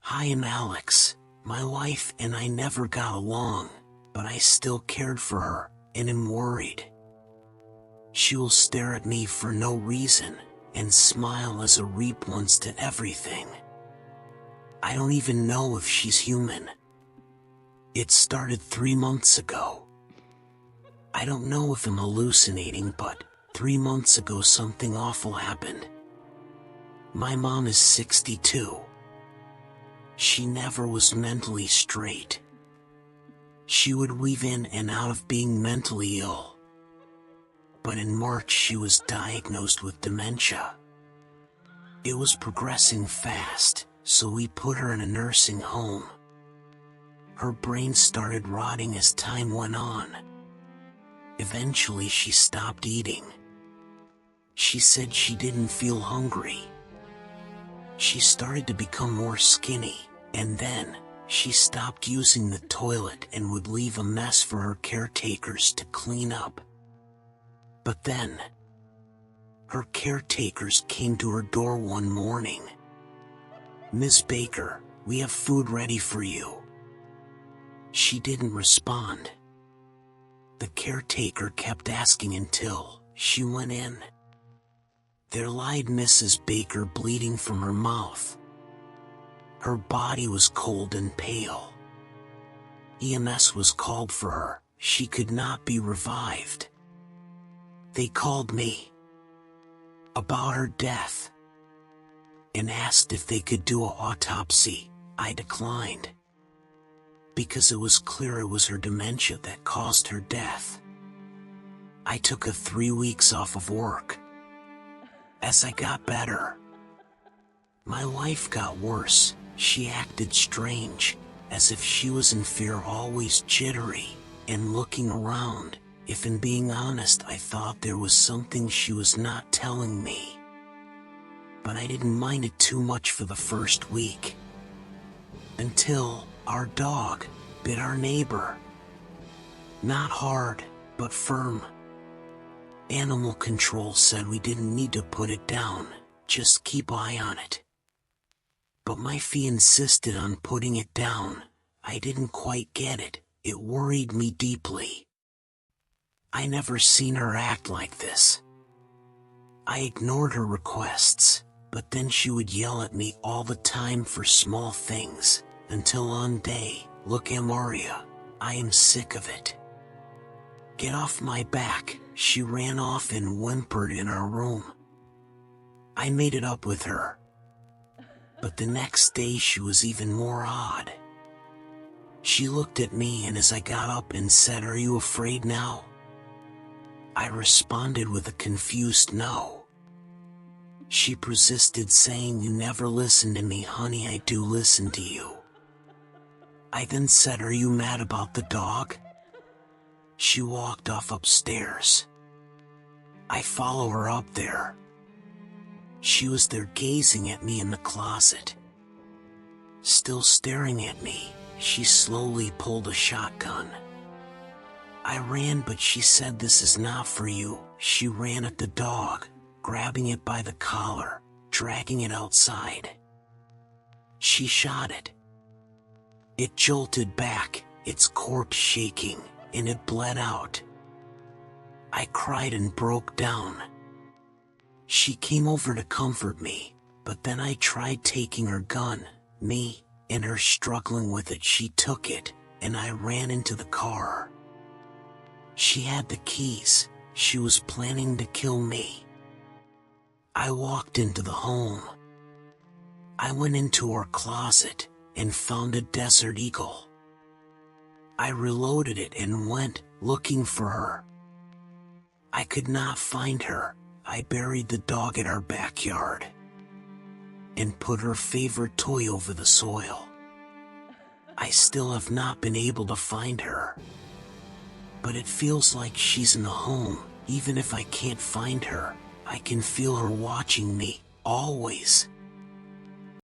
Hi, I'm Alex. My wife and I never got along, but I still cared for her and am worried. She will stare at me for no reason and smile as a response to everything. I don't even know if she's human. It started 3 months ago. I don't know if I'm hallucinating, but 3 months ago something awful happened. My mom is 62. She never was mentally straight. She would weave in and out of being mentally ill. But in March she was diagnosed with dementia. It was progressing fast, so we put her in a nursing home. Her brain started rotting as time went on. Eventually she stopped eating. She said she didn't feel hungry. She started to become more skinny, and then she stopped using the toilet and would leave a mess for her caretakers to clean up. But then, her caretakers came to her door one morning. "Miss Baker, we have food ready for you." She didn't respond. The caretaker kept asking until she went in. There lied Mrs. Baker, bleeding from her mouth. Her body was cold and pale. EMS was called for her. She could not be revived. They called me about her death and asked if they could do an autopsy. I declined, because it was clear it was her dementia that caused her death. I took 3 weeks off of work. As I got better, my wife got worse. She acted strange, as if she was in fear, always jittery and looking around. If I'm being honest, I thought there was something she was not telling me. But I didn't mind it too much for the first week, until our dog bit our neighbor. Not hard, but firm. Animal control said we didn't need to put it down, just keep eye on it. But my fee insisted on putting it down. I didn't quite get it. It worried me deeply. I never seen her act like this. I ignored her requests, but then she would yell at me all the time for small things, until one day, "Look, Maria, I am sick of it. Get off my back." She ran off and whimpered in our room. I made it up with her. But the next day she was even more odd. She looked at me, and as I got up and said, "Are you afraid now?" I responded with a confused no. She persisted, saying, "You never listen to me, honey." "I do listen to you." I then said, "Are you mad about the dog?" She walked off upstairs. I follow her up there. She was there gazing at me in the closet. Still staring at me, she slowly pulled a shotgun. I ran, but she said, "This is not for you." She ran at the dog, grabbing it by the collar, dragging it outside. She shot it. It jolted back, its corpse shaking, and it bled out. I cried and broke down. She came over to comfort me, but then I tried taking her gun. Me and her struggling with it, she took it, and I ran into the car. She had the keys. She was planning to kill me. I walked into the home. I went into her closet and found a Desert Eagle. I reloaded it and went looking for her. I could not find her. I buried the dog in our backyard and put her favorite toy over the soil. I still have not been able to find her, but it feels like she's in the home. Even if I can't find her, I can feel her watching me, always.